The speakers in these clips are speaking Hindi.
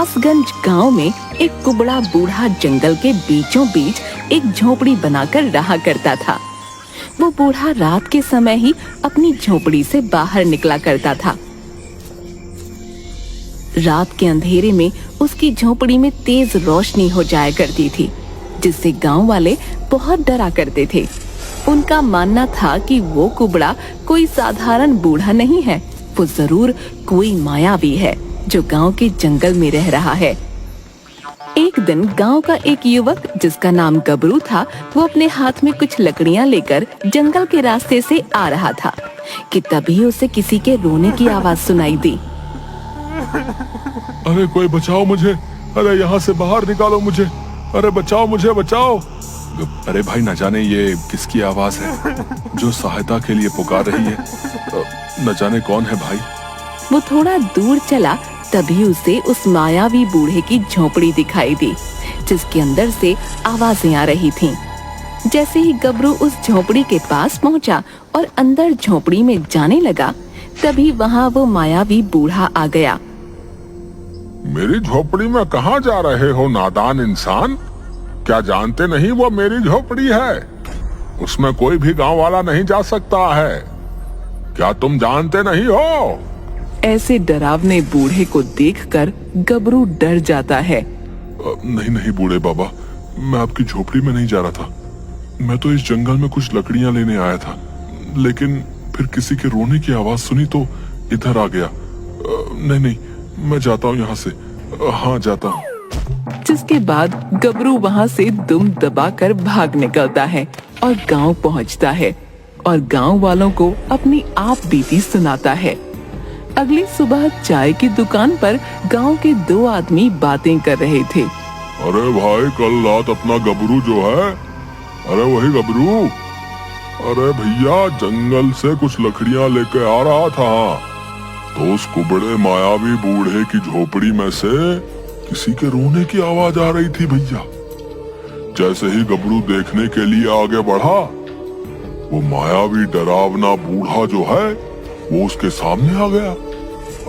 कासगंज गांव में एक कुबड़ा बूढ़ा जंगल के बीचों बीच एक झोपड़ी बनाकर रहा करता था। वो बूढ़ा रात के समय ही अपनी झोपड़ी से बाहर निकला करता था। रात के अंधेरे में उसकी झोपड़ी में तेज रोशनी हो जाया करती थी, जिससे गांव वाले बहुत डरा करते थे। उनका मानना था कि वो कुबड़ा कोई साधारण बूढ़ा नहीं है, वो जरूर कोई मायावी है जो गांव के जंगल में रह रहा है। एक दिन गांव का एक युवक जिसका नाम गबरू था, वो अपने हाथ में कुछ लकड़ियां लेकर जंगल के रास्ते से आ रहा था कि तभी उसे किसी के रोने की आवाज सुनाई दी। अरे कोई बचाओ मुझे, अरे यहाँ से बाहर निकालो मुझे, अरे बचाओ मुझे, बचाओ। अरे भाई, न जाने ये किसकी आवाज है जो सहायता के लिए पुकार रही है। न जाने कौन है भाई। वो थोड़ा दूर चला, तभी उसे उस मायावी बूढ़े की झोपड़ी दिखाई दी, जिसके अंदर से आवाजें आ रही थीं। जैसे ही गबरू उस झोपड़ी के पास पहुंचा और अंदर झोपड़ी में जाने लगा, तभी वहां वो मायावी बूढ़ा आ गया। मेरी झोपड़ी में कहाँ जा रहे हो नादान इंसान? क्या जानते नहीं वो मेरी झोपड़ी है? उसमें कोई भी गांव वाला नहीं जा सकता है। क्या तुम जानते नहीं हो? ऐसे डरावने बूढ़े को देखकर गबरू डर जाता है। नहीं नहीं बूढ़े बाबा, मैं आपकी झोपड़ी में नहीं जा रहा था। मैं तो इस जंगल में कुछ लकड़ियां लेने आया था, लेकिन फिर किसी के रोने की आवाज सुनी तो इधर आ गया। नहीं नहीं, मैं जाता हूँ यहाँ से। हाँ, जाता हूँ। जिसके बाद गबरू वहाँ से दुम दबाकर भाग निकलता है और गांव पहुँचता है और गांव वालों को अपनी आप बीती सुनाता है। अगली सुबह चाय की दुकान पर गांव के दो आदमी बातें कर रहे थे। अरे भाई, कल रात अपना गबरू जो है, अरे वही गबरू, अरे भैया जंगल से कुछ लकड़ियां लेके आ रहा था, तो उस कुबड़े मायावी बूढ़े की झोपड़ी में से किसी के रोने की आवाज आ रही थी भैया। जैसे ही गबरू देखने के लिए आगे बढ़ा, वो मायावी डरावना बूढ़ा जो है वो उसके सामने आ गया।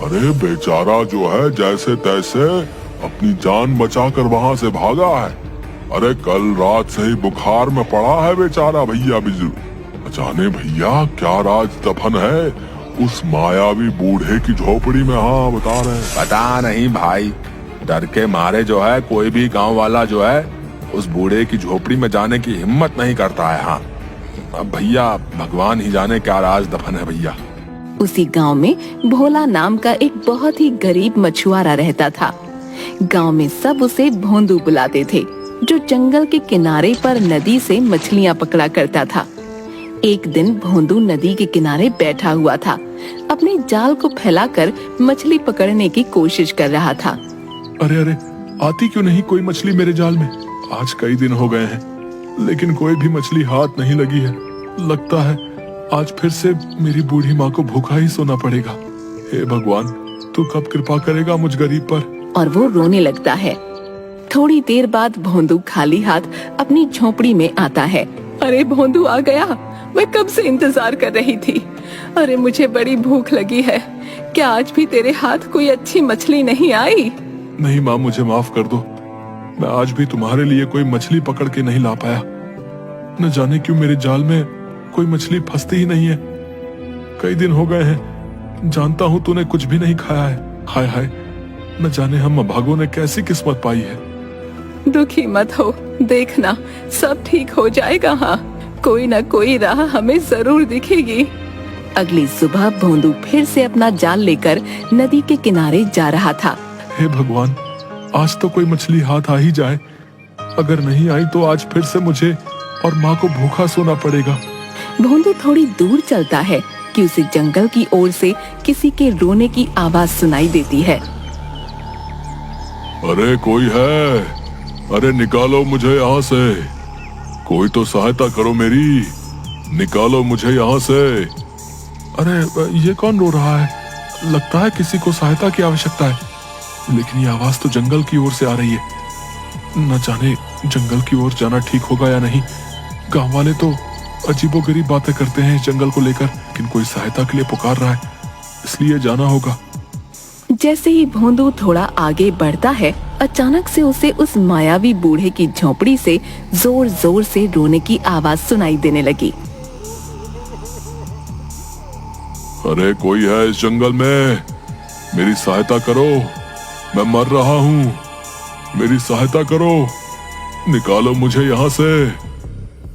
अरे बेचारा जो है जैसे तैसे अपनी जान बचाकर वहां से भागा है। अरे कल रात से ही बुखार में पड़ा है बेचारा भैया बिजू। जाने भैया क्या राज दफन है उस मायावी बूढ़े की झोपड़ी में। हाँ, बता रहे हैं। पता नहीं भाई, डर के मारे जो है कोई भी गांव वाला जो है उस बूढ़े की झोपड़ी में जाने की हिम्मत नहीं करता है। हाँ, अब भैया भगवान ही जाने क्या राज दफन है भैया। उसी गांव में भोला नाम का एक बहुत ही गरीब मछुआरा रहता था। गांव में सब उसे भोंदू बुलाते थे, जो जंगल के किनारे पर नदी से मछलियां पकड़ा करता था। एक दिन भोंदू नदी के किनारे बैठा हुआ था, अपने जाल को फैलाकर मछली पकड़ने की कोशिश कर रहा था। अरे अरे, आती क्यों नहीं कोई मछली मेरे जाल में? आज कई दिन हो गए हैं, लेकिन कोई भी मछली हाथ नहीं लगी है। लगता है आज फिर से मेरी बूढ़ी माँ को भूखा ही सोना पड़ेगा। हे भगवान, तू कब कृपा करेगा मुझ गरीब पर? और वो रोने लगता है। थोड़ी देर बाद भोंदू खाली हाथ अपनी झोपड़ी में आता है। अरे भोंदू आ गया, मैं कब से इंतजार कर रही थी। अरे मुझे बड़ी भूख लगी है, क्या आज भी तेरे हाथ कोई अच्छी मछली नहीं आई? नहीं माँ, मुझे माफ कर दो। मैं आज भी तुम्हारे लिए कोई मछली पकड़ के नहीं ला पाया। न जाने क्यों मेरे जाल में कोई मछली फंसती ही नहीं है। कई दिन हो गए हैं, जानता हूँ तूने कुछ भी नहीं खाया है। हाय हाय, न जाने हम अभागों ने कैसी किस्मत पाई है। दुखी मत हो, देखना सब ठीक हो जाएगा। हाँ, कोई न कोई राह हमें जरूर दिखेगी। अगली सुबह भोंदू फिर से अपना जाल लेकर नदी के किनारे जा रहा था। हे भगवान, आज तो कोई मछली हाथ आ ही जाए। अगर नहीं आई तो आज फिर से मुझे और माँ को भूखा सोना पड़ेगा। भोंदू थोड़ी दूर चलता है कि उसे जंगल की ओर से किसी के रोने की आवाज सुनाई देती है। अरे कोई है? अरे निकालो मुझे यहाँ से, कोई तो सहायता करो मेरी, निकालो मुझे यहाँ से। अरे ये कौन रो रहा है? लगता है किसी को सहायता की आवश्यकता है, लेकिन ये आवाज तो जंगल की ओर से आ रही है। न जाने जंगल की ओर जाना ठीक होगा या नहीं। गांव वाले तो अजीबोगरीब बातें करते हैं इस जंगल को लेकर, लेकिन कोई सहायता के लिए पुकार रहा है, इसलिए जाना होगा। जैसे ही भोंदू थोड़ा आगे बढ़ता है, अचानक से उसे उस मायावी बूढ़े की झोपड़ी से जोर जोर से रोने की आवाज सुनाई देने लगी। अरे कोई है इस जंगल में? मेरी सहायता करो, मैं मर रहा हूँ। मेरी सहायता करो, निकालो मुझे यहाँ से।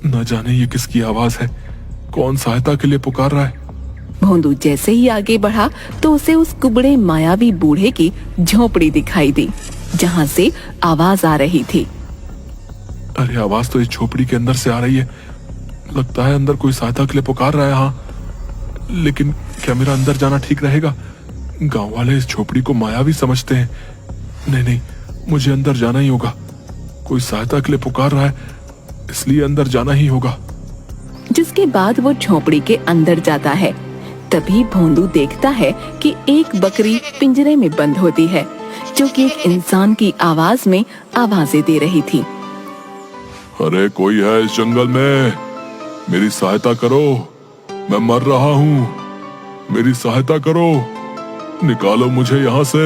न जाने ये किसकी आवाज है, कौन सहायता के लिए पुकार रहा है। भोंदू जैसे ही आगे बढ़ा तो उसे उस कुबड़े मायावी बूढ़े की झोपड़ी दिखाई दी, जहाँ से आवाज आ रही थी। अरे आवाज तो इस झोपड़ी के अंदर से आ रही है। लगता है अंदर कोई सहायता के लिए पुकार रहा है। हाँ, लेकिन क्या मेरा अंदर जाना ठीक रहेगा? गांव वाले इस झोपड़ी को मायावी समझते हैं। नहीं, मुझे अंदर जाना ही होगा। कोई सहायता के लिए पुकार रहा है, इसलिए अंदर जाना ही होगा। जिसके बाद वो झोपड़ी के अंदर जाता है। तभी भोंदू देखता है कि एक बकरी पिंजरे में बंद होती है, जो कि एक इंसान की आवाज में आवाजें दे रही थी। अरे कोई है इस जंगल में? मेरी सहायता करो, मैं मर रहा हूँ। मेरी सहायता करो, निकालो मुझे यहाँ से।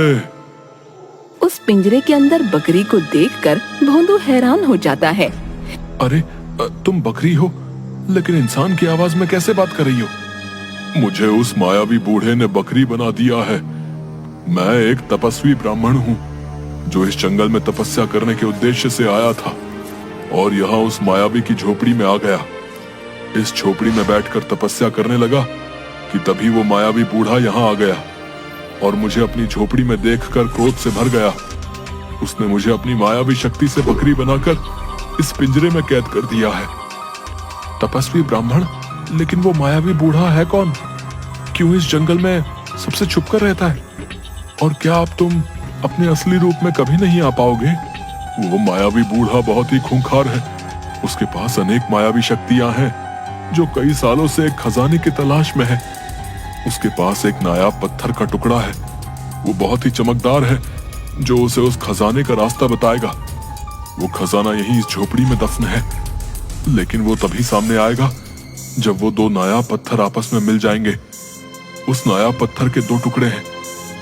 उस पिंजरे के अंदर बकरी को देखकर भोंदू हैरान हो जाता है। अरे तुम बकरी हो, लेकिन इंसान की आवाज में कैसे बात कर रही हो? मुझे उस मायावी बूढ़े ने बकरी बना दिया है। मैं एक तपस्वी ब्राह्मण हूँ, जो इस जंगल में तपस्या करने के उद्देश्य से आया था और यहाँ उस मायावी की झोपड़ी में आ गया। इस झोपड़ी में बैठकर तपस्या करने लगा कि तभी वो मायावी बूढ़ा यहाँ आ गया और मुझे अपनी झोपड़ी में देखकर क्रोध से भर गया। उसने मुझे अपनी मायावी शक्ति से बकरी बनाकर इस पिंजरे में कैद कर दिया है। तपस्वी ब्राह्मण, लेकिन वो मायावी बूढ़ा है कौन? क्यों इस जंगल में सबसे छुपकर रहता है? और क्या अब तुम अपने असली रूप में कभी नहीं आ पाओगे? वो मायावी बूढ़ा बहुत ही खूंखार है। उसके पास अनेक मायावी शक्तियां हैं, जो कई सालों से एक खजाने की तलाश में है। उसके पास एक नायाब पत्थर का टुकड़ा है, वो बहुत ही चमकदार है, जो उसे उस खजाने का रास्ता बताएगा। वो खजाना यहीं इस झोपड़ी में दफन है, लेकिन वो तभी सामने आएगा जब वो दो नायाब पत्थर आपस में मिल जाएंगे। उस नायाब पत्थर के दो टुकड़े हैं,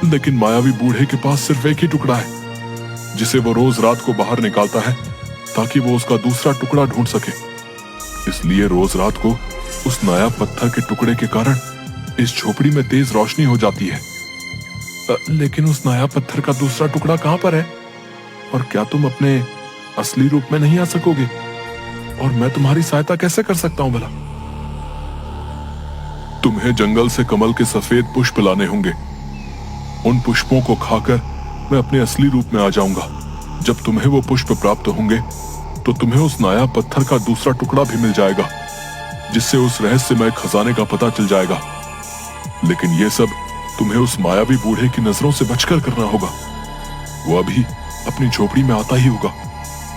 लेकिन मायावी बूढ़े के पास सिर्फ एक ही टुकड़ा है, जिसे वो रोज रात को बाहर निकालता है ताकि वो उसका दूसरा टुकड़ा ढूंढ सके। इसलिए रोज रात को उस नायाब पत्थर के टुकड़े के कारण इस झोपड़ी में तेज रोशनी हो जाती है। लेकिन उस नायाब पत्थर का दूसरा टुकड़ा कहाँ पर है? और क्या तुम अपने असली रूप में नहीं आ सकोगे? और मैं तुम्हारी सहायता कैसे कर सकता हूं भला? तुम्हें जंगल से कमल के सफेद पुष्प लाने होंगे। उन पुष्पों को खाकर मैं अपने असली रूप में आ जाऊंगा। जब तुम्हें वो पुष्प प्राप्त होंगे तो तुम्हें उस नायाब पत्थर का दूसरा टुकड़ा भी मिल जाएगा, जिससे उस रहस्यमय खजाने का पता चल जाएगा। लेकिन ये सब तुम्हें उस मायावी बूढ़े की नजरों से बचकर करना होगा। वो अभी अपनी झोपड़ी में आता ही होगा।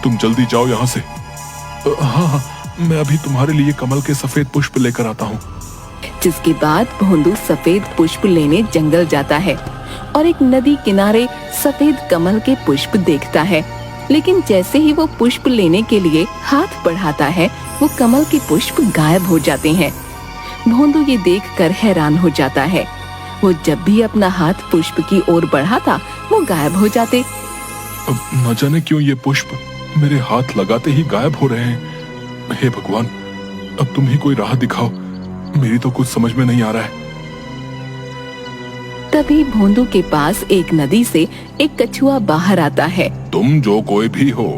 तुम जल्दी जाओ यहाँ से। हाँ, मैं अभी तुम्हारे लिए कमल के सफेद पुष्प लेकर आता हूँ। जिसके बाद भोंदू सफेद पुष्प लेने जंगल जाता है और एक नदी किनारे सफेद कमल के पुष्प देखता है। लेकिन जैसे ही वो पुष्प लेने के लिए हाथ बढ़ाता है, वो कमल के पुष्प गायब हो जाते हैं। भोंदू ये देखकर हैरान हो जाता है। वो जब भी अपना हाथ पुष्प की ओर बढ़ाता, वो गायब हो जाते। अब न जाने क्यों ये पुष्प मेरे हाथ लगाते ही गायब हो रहे हैं। हे भगवान, अब तुम ही कोई राह दिखाओ, मेरी तो कुछ समझ में नहीं आ रहा है। तभी भोंदू के पास एक नदी से एक कछुआ बाहर आता है। तुम जो कोई भी हो,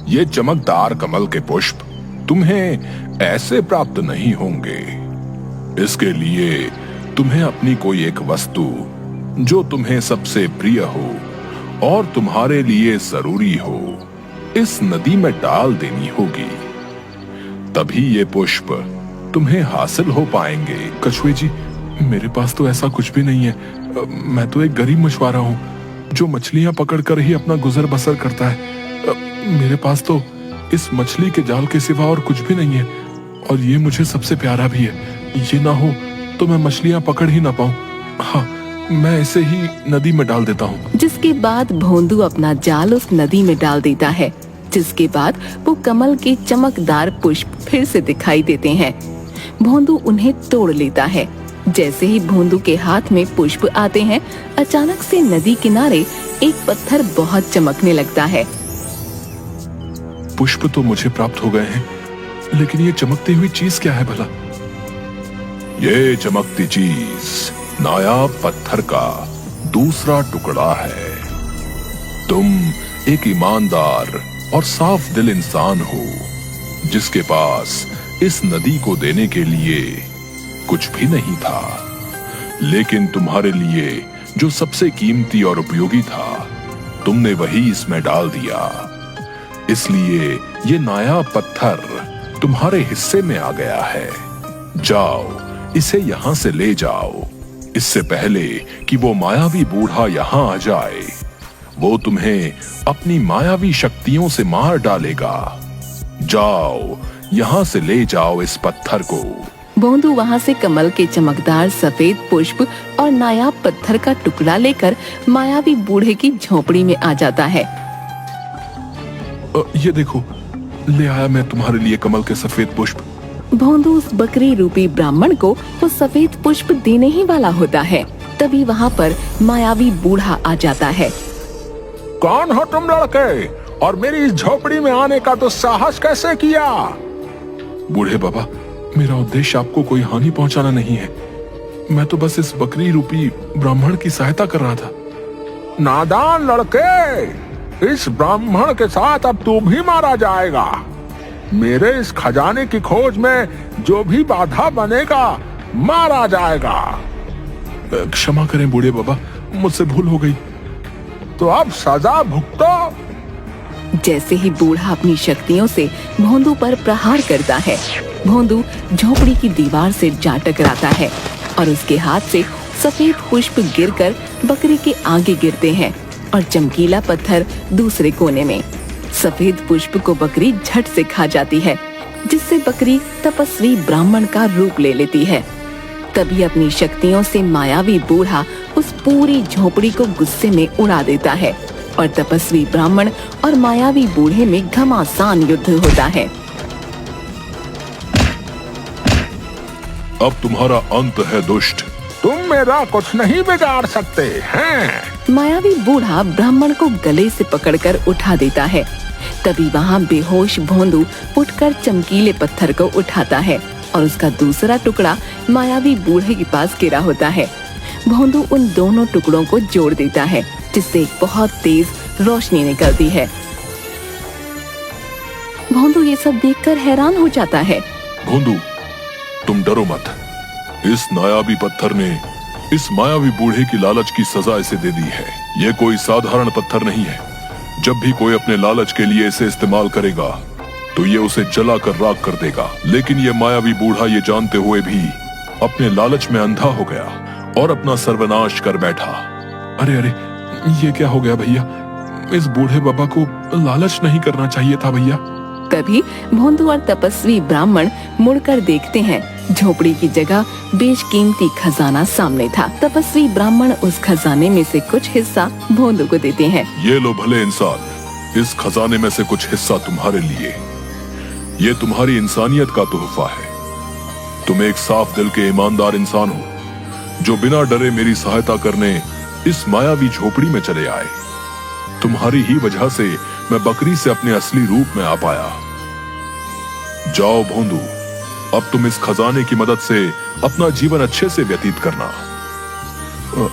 ये चमकदार कमल के पुष्प तुम्हें ऐसे प्राप्त नहीं होंगे। इसके लिए तुम्हें अपनी कोई एक वस्तु जो तुम्हें सबसे प्रिय हो और तुम्हारे लिए जरूरी हो, इस नदी में डाल देनी होगी। तभी ये पुष्प तुम्हें हासिल हो पाएंगे। कछुए जी, मेरे पास तो ऐसा कुछ भी नहीं है। मैं तो एक गरीब मछुआरा हूँ, जो मछलियाँ पकड़कर ही अपना गुजर बसर करता है। मेरे पास तो इस मछली के जाल के सिवा और कुछ भी नहीं है, और ये मुझे सबसे प्यारा भी है। ये ना हो तो मैं मछलियाँ पकड़ ही ना पाऊँ। हाँ, मैं इसे ही नदी में डाल देता हूँ। जिसके बाद भोंदू अपना जाल उस नदी में डाल देता है। जिसके बाद वो कमल के चमकदार पुष्प फिर से दिखाई देते हैं। भोंदू उन्हें तोड़ लेता है जैसे ही भोंदू के हाथ में पुष्प आते हैं, अचानक से नदी किनारे एक पत्थर बहुत चमकने लगता है। पुष्प तो मुझे प्राप्त हो गए हैं, लेकिन ये चमकती हुई चीज क्या है भला? ये चमकती चीज नायाब पत्थर का दूसरा टुकड़ा है। तुम एक ईमानदार और साफ दिल इंसान हो, जिसके पास इस नदी को देने के लिए कुछ भी नहीं था, लेकिन तुम्हारे लिए जो सबसे कीमती और उपयोगी था, तुमने वही इसमें डाल दिया। इसलिए ये नायाब पत्थर तुम्हारे हिस्से में आ गया है। जाओ, इसे यहाँ से ले जाओ, इससे पहले कि वो मायावी बूढ़ा यहाँ आ जाए। वो तुम्हें अपनी मायावी शक्तियों से मार डालेगा। जाओ, यहाँ से ले जाओ इस पत्थर को। भोंदू वहाँ से कमल के चमकदार सफेद पुष्प और नायाब पत्थर का टुकड़ा लेकर मायावी बूढ़े की झोपड़ी में आ जाता है। ये देखो, ले आया मैं तुम्हारे लिए कमल के सफेद पुष्प। भोंदू उस बकरी रूपी ब्राह्मण को वो सफेद पुष्प देने ही वाला होता है, तभी वहाँ पर मायावी बूढ़ा आ जाता है। कौन हो तुम लड़के, और मेरी इस झोपड़ी में आने का तो साहस कैसे किया? बूढ़े बाबा, मेरा उद्देश्य आपको कोई हानि पहुंचाना नहीं है। मैं तो बस इस बकरी रूपी ब्राह्मण की सहायता कर रहा था। नादान लड़के, इस ब्राह्मण के साथ अब तू भी मारा जाएगा। मेरे इस खजाने की खोज में जो भी बाधा बनेगा, मारा जाएगा। क्षमा करें बूढ़े बाबा, मुझसे भूल हो गई। तो अब सजा भुगतो। जैसे ही बूढ़ा अपनी शक्तियों से भोंदू पर प्रहार करता है, भोंदू झोपड़ी की दीवार से जा टकराता है और उसके हाथ से सफेद पुष्प गिरकर बकरी के आगे गिरते हैं और चमकीला पत्थर दूसरे कोने में। सफेद पुष्प को बकरी झट से खा जाती है, जिससे बकरी तपस्वी ब्राह्मण का रूप ले लेती है। तभी अपनी शक्तियों से मायावी बूढ़ा उस पूरी झोपड़ी को गुस्से में उड़ा देता है और तपस्वी ब्राह्मण और मायावी बूढ़े में घमासान युद्ध होता है। अब तुम्हारा अंत है दुष्ट, तुम मेरा कुछ नहीं बिगाड़ सकते हैं। मायावी बूढ़ा ब्राह्मण को गले से पकड़कर उठा देता है। तभी वहाँ बेहोश भोंदू उठकर चमकीले पत्थर को उठाता है और उसका दूसरा टुकड़ा मायावी बूढ़े के पास गिरा होता है। भोंदू उन दोनों टुकड़ों को जोड़ देता है, जिससे एक बहुत तेज रोशनी निकलती है। भोंदू ये सब देखकर हैरान हो जाता है। भोंदू, तुम डरो मत। इस नायाबी पत्थर ने इस मायावी बूढ़े की लालच की सजा इसे दे दी है। ये कोई साधारण पत्थर नहीं है। जब भी कोई अपने लालच के लिए इसे इस्तेमाल करेगा, तो ये उसे जला कर राख कर देगा। लेकिन ये मायावी बूढ़ा ये जानते हुए भी अपने लालच में अंधा हो गया और अपना सर्वनाश कर बैठा। अरे अरे, ये क्या हो गया भैया? इस बूढ़े बाबा को लालच नहीं करना चाहिए था भैया। तभी भोंदू और तपस्वी ब्राह्मण मुड़कर देखते हैं, झोपड़ी की जगह बेशकीमती खजाना सामने था। तपस्वी ब्राह्मण उस खजाने में से कुछ हिस्सा भोंदू को देते हैं। ये लो भले इंसान, इस खजाने में से कुछ हिस्सा तुम्हारे लिए। ये तुम्हारी इंसानियत का तोहफा है। तुम एक साफ दिल के ईमानदार इंसान हो, जो बिना डरे मेरी सहायता करने इस मायावी झोपड़ी में चले आए। तुम्हारी ही वजह से मैं बकरी से अपने असली रूप में आ पाया। जाओ भोंदू, अब तुम इस खजाने की मदद से अपना जीवन अच्छे से व्यतीत करना।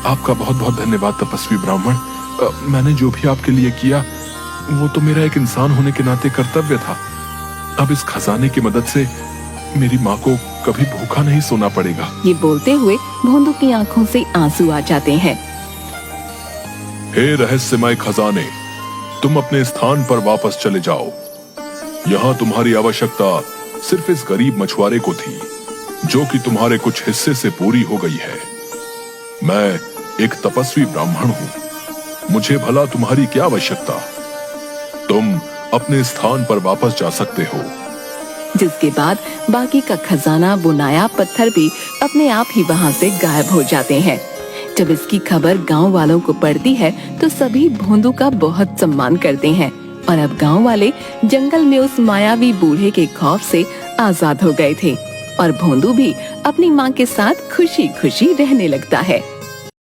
आपका बहुत बहुत धन्यवाद तपस्वी ब्राह्मण। मैंने जो भी आपके लिए किया, वो तो मेरा एक इंसान होने के नाते कर्तव्य था। अब इस खजाने की मदद से मेरी माँ को कभी भूखा नहीं सोना पड़ेगा। ये बोलते हुए भोंदू की आंखों से आंसू आ जाते हैं। हे रहस्यमय खजाने, तुम अपने स्थान पर वापस चले जाओ। यहाँ तुम्हारी आवश्यकता सिर्फ इस गरीब मछुआरे को थी, जो कि तुम्हारे कुछ हिस्से से पूरी हो गई है। मैं एक तपस्वी ब्राह्मण हूँ, मुझे भला तुम्हारी क्या आवश्यकता? तुम अपने स्थान पर वापस जा सकते हो। जिसके बाद बाकी का खजाना, वो नायाब पत्थर भी अपने आप ही वहाँ से गायब हो जाते हैं। जब इसकी खबर गांव वालों को पड़ती है, तो सभी भोंदू का बहुत सम्मान करते हैं और अब गांव वाले जंगल में उस मायावी बूढ़े के खौफ से आजाद हो गए थे। और भोंदू भी अपनी माँ के साथ खुशी खुशी रहने लगता है।